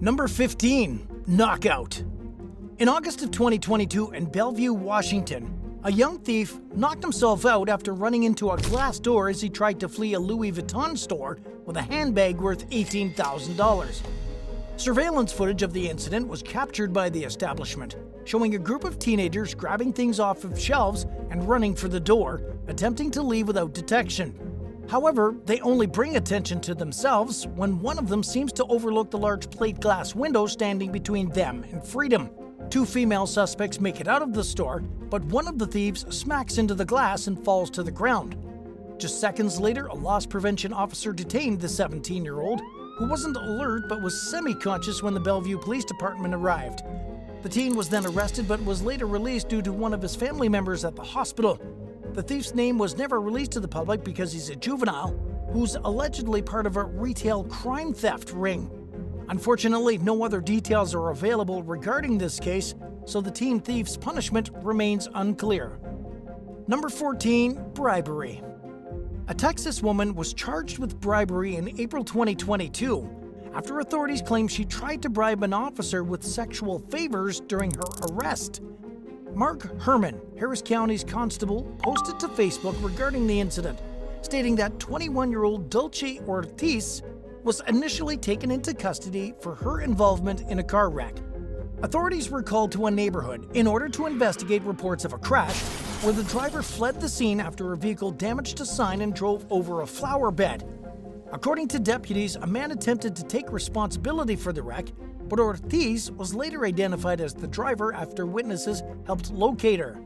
Number 15. Knockout. In August of 2022 in Bellevue, Washington, a young thief knocked himself out after running into a glass door as he tried to flee a Louis Vuitton store with a handbag worth $18,000. Surveillance footage of the incident was captured by the establishment, showing a group of teenagers grabbing things off of shelves and running for the door, attempting to leave without detection. However, they only bring attention to themselves when one of them seems to overlook the large plate glass window standing between them and freedom. Two female suspects make it out of the store, but one of the thieves smacks into the glass and falls to the ground. Just seconds later, a loss prevention officer detained the 17-year-old, who wasn't alert but was semi-conscious when the Bellevue Police Department arrived. The teen was then arrested but was later released due to one of his family members at the hospital. The thief's name was never released to the public because he's a juvenile who's allegedly part of a retail crime theft ring. Unfortunately, no other details are available regarding this case, so the teen thief's punishment remains unclear. Number 14. Bribery. A Texas woman was charged with bribery in April 2022 after authorities claimed she tried to bribe an officer with sexual favors during her arrest. Mark Herman, Harris County's constable, posted to Facebook regarding the incident, stating that 21-year-old Dulce Ortiz was initially taken into custody for her involvement in a car wreck. Authorities were called to a neighborhood in order to investigate reports of a crash where the driver fled the scene after a vehicle damaged a sign and drove over a flower bed. According to deputies, a man attempted to take responsibility for the wreck, but Ortiz was later identified as the driver after witnesses helped locate her.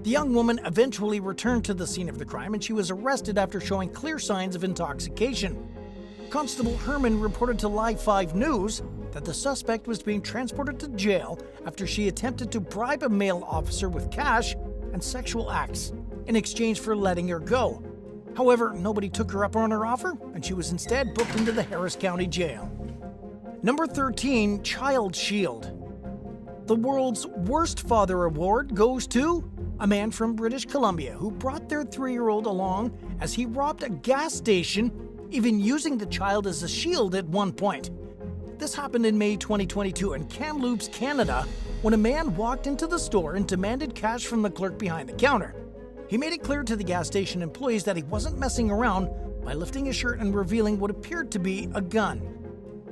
The young woman eventually returned to the scene of the crime and she was arrested after showing clear signs of intoxication. Constable Herman reported to Live 5 News that the suspect was being transported to jail after she attempted to bribe a male officer with cash and sexual acts in exchange for letting her go. However, nobody took her up on her offer, and she was instead booked into the Harris County Jail. Number 13. Child Shield. The world's worst father award goes to a man from British Columbia who brought their 3-year-old along as he robbed a gas station, even using the child as a shield at one point. This happened in May 2022 in Kamloops, Canada, when a man walked into the store and demanded cash from the clerk behind the counter. He made it clear to the gas station employees that he wasn't messing around by lifting his shirt and revealing what appeared to be a gun.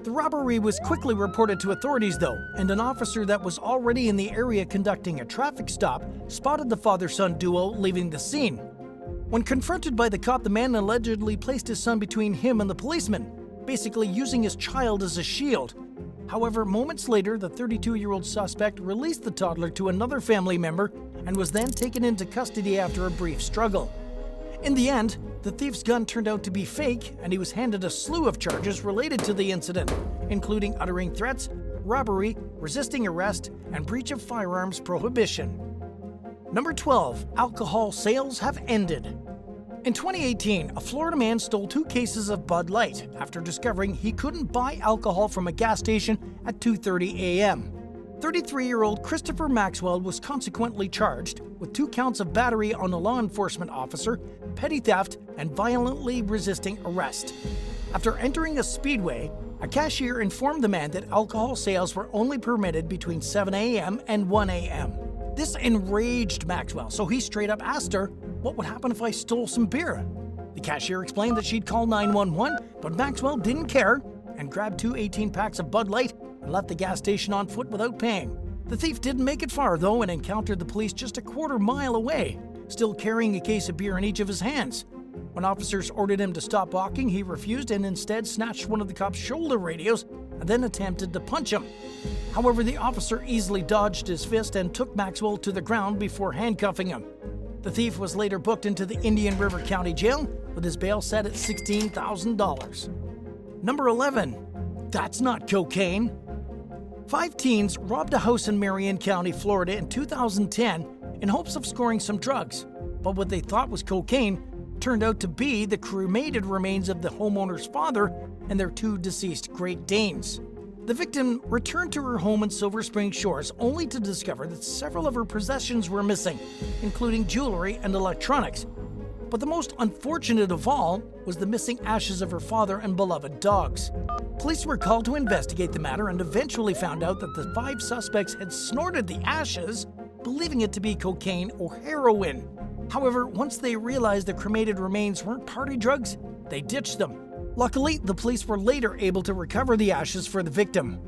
The robbery was quickly reported to authorities though, and an officer that was already in the area conducting a traffic stop spotted the father-son duo leaving the scene. When confronted by the cop, the man allegedly placed his son between him and the policeman, basically using his child as a shield. However, moments later, the 32-year-old suspect released the toddler to another family member and was then taken into custody after a brief struggle. In the end, the thief's gun turned out to be fake, and he was handed a slew of charges related to the incident, including uttering threats, robbery, resisting arrest, and breach of firearms prohibition. Number 12. Alcohol sales have ended. In 2018, a Florida man stole 2 cases of Bud Light after discovering he couldn't buy alcohol from a gas station at 2:30 a.m. 33-year-old Christopher Maxwell was consequently charged with 2 counts of battery on a law enforcement officer, petty theft, and violently resisting arrest. After entering a speedway, a cashier informed the man that alcohol sales were only permitted between 7 a.m. and 1 a.m. This enraged Maxwell, so he straight up asked her, "What would happen if I stole some beer?" The cashier explained that she'd call 911, but Maxwell didn't care and grabbed 2 18-packs of Bud Light and left the gas station on foot without paying. The thief didn't make it far, though, and encountered the police just a quarter mile away, still carrying a case of beer in each of his hands. When officers ordered him to stop walking, he refused and instead snatched one of the cop's shoulder radios and then attempted to punch him. However, the officer easily dodged his fist and took Maxwell to the ground before handcuffing him. The thief was later booked into the Indian River County Jail with his bail set at $16,000. Number 11. That's not cocaine. 5 teens robbed a house in Marion County, Florida in 2010 in hopes of scoring some drugs, but what they thought was cocaine turned out to be the cremated remains of the homeowner's father and their 2 deceased Great Danes. The victim returned to her home in Silver Spring Shores only to discover that several of her possessions were missing, including jewelry and electronics. But the most unfortunate of all was the missing ashes of her father and beloved dogs. Police were called to investigate the matter and eventually found out that the 5 suspects had snorted the ashes, believing it to be cocaine or heroin. However, once they realized the cremated remains weren't party drugs, they ditched them. Luckily, the police were later able to recover the ashes for the victim.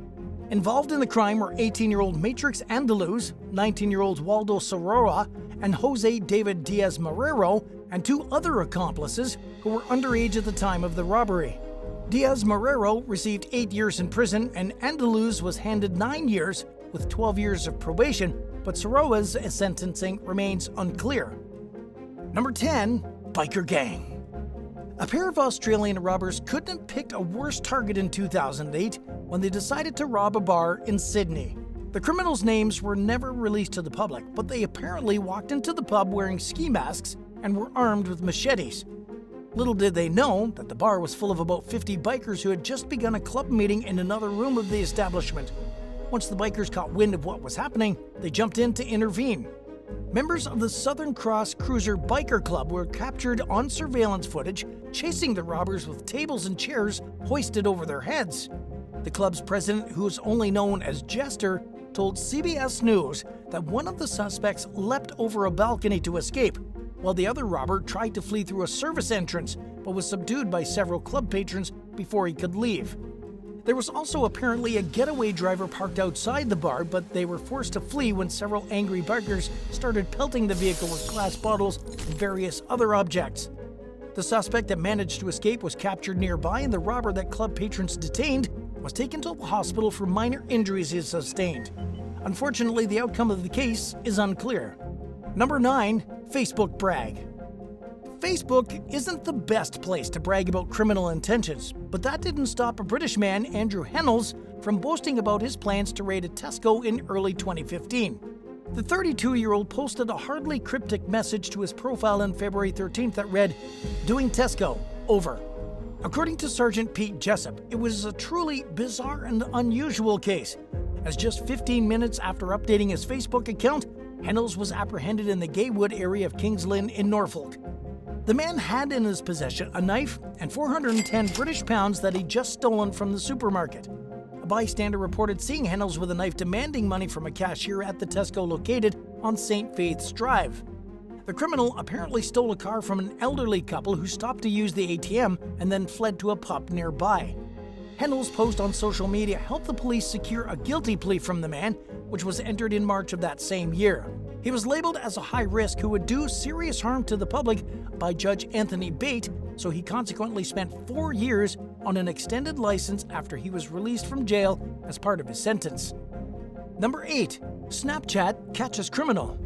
Involved in the crime were 18-year-old Matrix Andaluz, 19-year-old Waldo Sorora, and Jose David Diaz Marrero, and 2 other accomplices who were underage at the time of the robbery. Diaz Marrero received 8 years in prison, and Andaluz was handed 9 years with 12 years of probation, but Sorora's sentencing remains unclear. Number 10. Biker Gang. A pair of Australian robbers couldn't have picked a worse target in 2008 when they decided to rob a bar in Sydney. The criminals' names were never released to the public, but they apparently walked into the pub wearing ski masks and were armed with machetes. Little did they know that the bar was full of about 50 bikers who had just begun a club meeting in another room of the establishment. Once the bikers caught wind of what was happening, they jumped in to intervene. Members of the Southern Cross Cruiser Biker Club were captured on surveillance footage, chasing the robbers with tables and chairs hoisted over their heads. The club's president, who is only known as Jester, told CBS News that one of the suspects leapt over a balcony to escape, while the other robber tried to flee through a service entrance but was subdued by several club patrons before he could leave. There was also apparently a getaway driver parked outside the bar, but they were forced to flee when several angry bikers started pelting the vehicle with glass bottles and various other objects. The suspect that managed to escape was captured nearby, and the robber that club patrons detained was taken to the hospital for minor injuries he sustained. Unfortunately, the outcome of the case is unclear. Number 9. Facebook Brag. Facebook isn't the best place to brag about criminal intentions, but that didn't stop a British man, Andrew Hennels, from boasting about his plans to raid a Tesco in early 2015. The 32-year-old posted a hardly cryptic message to his profile on February 13th that read, "Doing Tesco, over." According to Sergeant Pete Jessup, it was a truly bizarre and unusual case, as just 15 minutes after updating his Facebook account, Hennels was apprehended in the Gaywood area of Kings Lynn in Norfolk. The man had in his possession a knife and 410 British pounds that he'd just stolen from the supermarket. A bystander reported seeing Hennels with a knife demanding money from a cashier at the Tesco located on St. Faith's Drive. The criminal apparently stole a car from an elderly couple who stopped to use the ATM and then fled to a pub nearby. Hennels' post on social media helped the police secure a guilty plea from the man, which was entered in March of that same year. He was labeled as a high risk who would do serious harm to the public by Judge Anthony Bate, so he consequently spent 4 years on an extended license after he was released from jail as part of his sentence. Number 8. Snapchat catches criminal.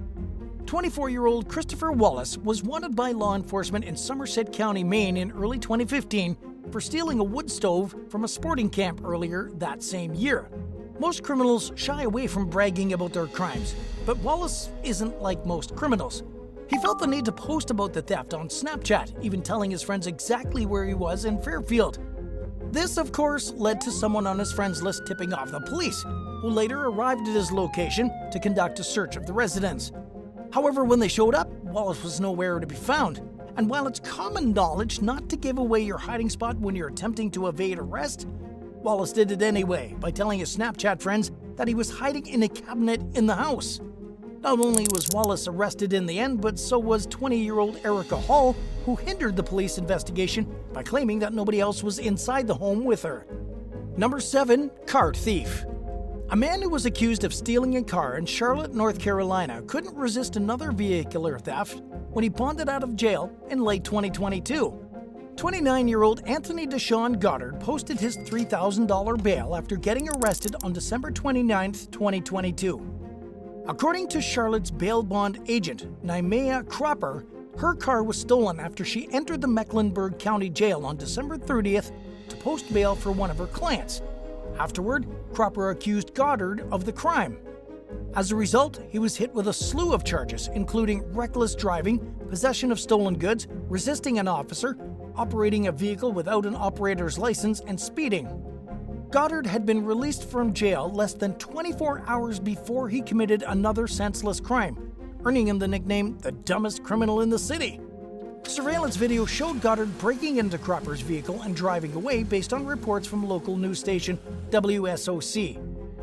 24-year-old Christopher Wallace was wanted by law enforcement in Somerset County, Maine in early 2015 for stealing a wood stove from a sporting camp earlier that same year. Most criminals shy away from bragging about their crimes, but Wallace isn't like most criminals. He felt the need to post about the theft on Snapchat, even telling his friends exactly where he was in Fairfield. This, of course, led to someone on his friends list tipping off the police, who later arrived at his location to conduct a search of the residence. However, when they showed up, Wallace was nowhere to be found. And while it's common knowledge not to give away your hiding spot when you're attempting to evade arrest, Wallace did it anyway by telling his Snapchat friends that he was hiding in a cabinet in the house. Not only was Wallace arrested in the end, but so was 20-year-old Erica Hall, who hindered the police investigation by claiming that nobody else was inside the home with her. Number 7. Car thief. A man who was accused of stealing a car in Charlotte, North Carolina, couldn't resist another vehicular theft when he bonded out of jail in late 2022. 29-year-old Anthony Deshaun Goddard posted his $3,000 bail after getting arrested on December 29, 2022. According to Charlotte's bail bond agent, Naimea Cropper, her car was stolen after she entered the Mecklenburg County Jail on December 30th to post bail for one of her clients. Afterward, Cropper accused Goddard of the crime. As a result, he was hit with a slew of charges, including reckless driving, possession of stolen goods, resisting an officer, operating a vehicle without an operator's license, and speeding. Goddard had been released from jail less than 24 hours before he committed another senseless crime, earning him the nickname the dumbest criminal in the city. Surveillance video showed Goddard breaking into Cropper's vehicle and driving away based on reports from local news station WSOC.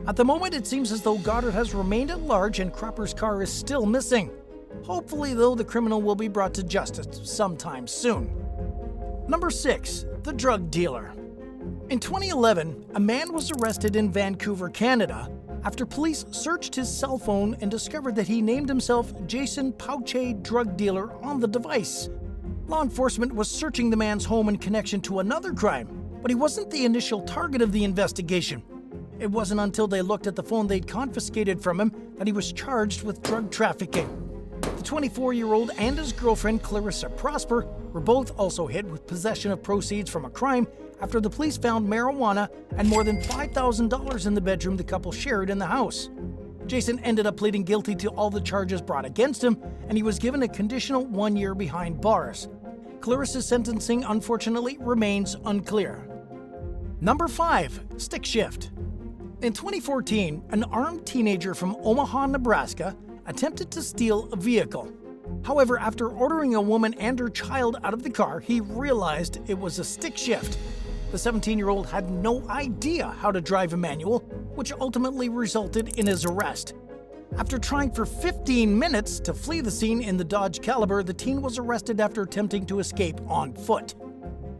At the moment, it seems as though Goddard has remained at large and Cropper's car is still missing. Hopefully, though, the criminal will be brought to justice sometime soon. Number 6. The drug dealer. In 2011, a man was arrested in Vancouver, Canada, after police searched his cell phone and discovered that he named himself Jason Pauche, drug dealer, on the device. Law enforcement was searching the man's home in connection to another crime, but he wasn't the initial target of the investigation. It wasn't until they looked at the phone they'd confiscated from him that he was charged with drug trafficking. The 24-year-old and his girlfriend, Clarissa Prosper, were both also hit with possession of proceeds from a crime after the police found marijuana and more than $5,000 in the bedroom the couple shared in the house. Jason ended up pleading guilty to all the charges brought against him, and he was given a conditional 1 year behind bars. Clarissa's sentencing, unfortunately, remains unclear. Number 5. Stick shift. In 2014, an armed teenager from Omaha, Nebraska, attempted to steal a vehicle. However, after ordering a woman and her child out of the car, he realized it was a stick shift. The 17-year-old had no idea how to drive a manual, which ultimately resulted in his arrest. After trying for 15 minutes to flee the scene in the Dodge Caliber, the teen was arrested after attempting to escape on foot.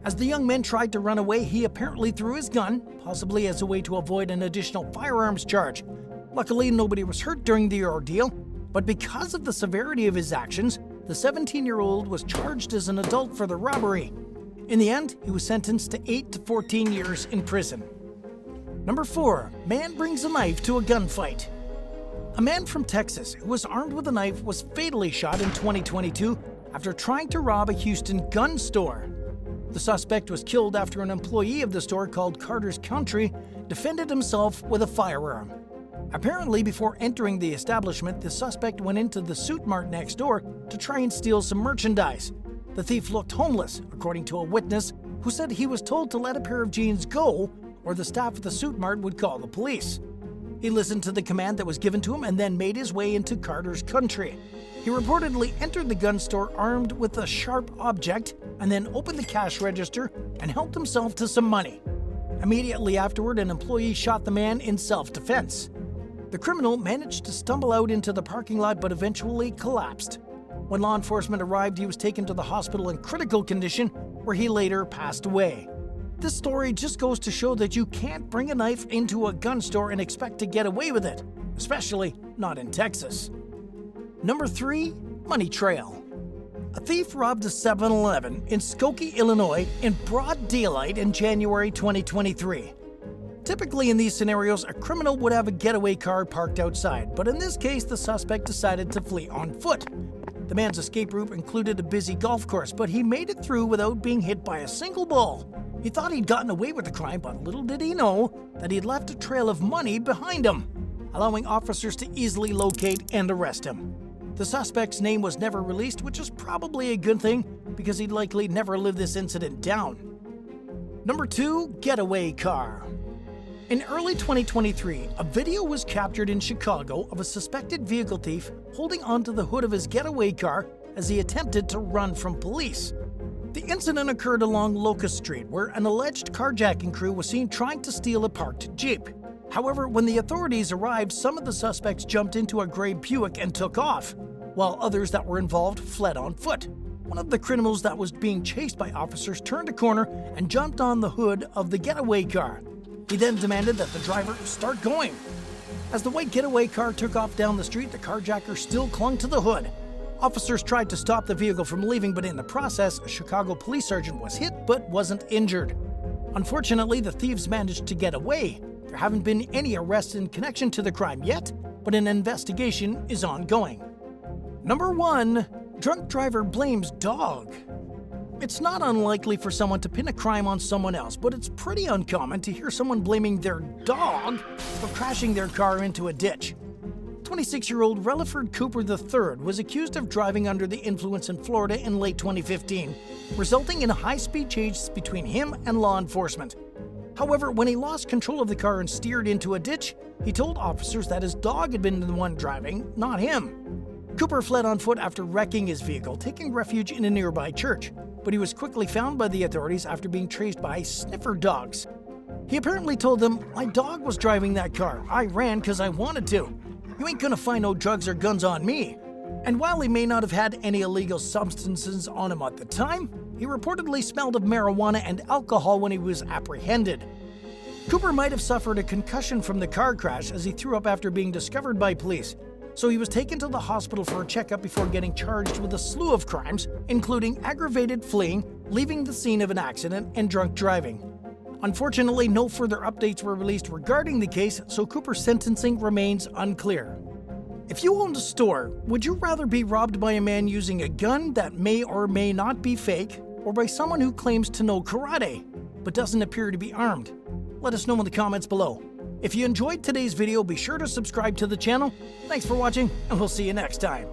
As the young man tried to run away, he apparently threw his gun, possibly as a way to avoid an additional firearms charge. Luckily, nobody was hurt during the ordeal, but because of the severity of his actions, the 17-year-old was charged as an adult for the robbery. In the end, he was sentenced to 8 to 14 years in prison. Number 4. Man brings a knife to a gunfight. A man from Texas who was armed with a knife was fatally shot in 2022 after trying to rob a Houston gun store. The suspect was killed after an employee of the store called Carter's Country defended himself with a firearm. Apparently, before entering the establishment, the suspect went into the Suit Mart next door to try and steal some merchandise. The thief looked homeless, according to a witness who said he was told to let a pair of jeans go or the staff at the Suit Mart would call the police. He listened to the command that was given to him and then made his way into Carter's Country. He reportedly entered the gun store armed with a sharp object and then opened the cash register and helped himself to some money. Immediately afterward, an employee shot the man in self-defense. The criminal managed to stumble out into the parking lot but eventually collapsed. When law enforcement arrived, he was taken to the hospital in critical condition, where he later passed away. This story just goes to show that you can't bring a knife into a gun store and expect to get away with it, especially not in Texas. Number 3. Money trail. A thief robbed a 7-Eleven in Skokie, Illinois in broad daylight in January 2023. Typically in these scenarios, a criminal would have a getaway car parked outside, but in this case, the suspect decided to flee on foot. The man's escape route included a busy golf course, but he made it through without being hit by a single ball. He thought he'd gotten away with the crime, but little did he know that he'd left a trail of money behind him, allowing officers to easily locate and arrest him. The suspect's name was never released, which is probably a good thing because he'd likely never live this incident down. Number 2. Getaway car. In early 2023, a video was captured in Chicago of a suspected vehicle thief holding onto the hood of his getaway car as he attempted to run from police. The incident occurred along Locust Street, where an alleged carjacking crew was seen trying to steal a parked Jeep. However, when the authorities arrived, some of the suspects jumped into a gray Buick and took off, while others that were involved fled on foot. One of the criminals that was being chased by officers turned a corner and jumped on the hood of the getaway car. He then demanded that the driver start going. As the white getaway car took off down the street, the carjacker still clung to the hood. Officers tried to stop the vehicle from leaving, but in the process, a Chicago police sergeant was hit but wasn't injured. Unfortunately, the thieves managed to get away. There haven't been any arrests in connection to the crime yet, but an investigation is ongoing. Number 1. Drunk driver blames dog. It's not unlikely for someone to pin a crime on someone else, but it's pretty uncommon to hear someone blaming their dog for crashing their car into a ditch. 26-year-old Relaford Cooper III was accused of driving under the influence in Florida in late 2015, resulting in a high-speed chase between him and law enforcement. However, when he lost control of the car and steered into a ditch, he told officers that his dog had been the one driving, not him. Cooper fled on foot after wrecking his vehicle, taking refuge in a nearby church, but he was quickly found by the authorities after being traced by sniffer dogs. He apparently told them, "My dog was driving that car. I ran because I wanted to. You ain't gonna find no drugs or guns on me." And while he may not have had any illegal substances on him at the time, he reportedly smelled of marijuana and alcohol when he was apprehended. Cooper might have suffered a concussion from the car crash as he threw up after being discovered by police, so he was taken to the hospital for a checkup before getting charged with a slew of crimes, including aggravated fleeing, leaving the scene of an accident, and drunk driving. Unfortunately, no further updates were released regarding the case, so Cooper's sentencing remains unclear. If you owned a store, would you rather be robbed by a man using a gun that may or may not be fake, or by someone who claims to know karate, but doesn't appear to be armed? Let us know in the comments below. If you enjoyed today's video, be sure to subscribe to the channel. Thanks for watching, and we'll see you next time.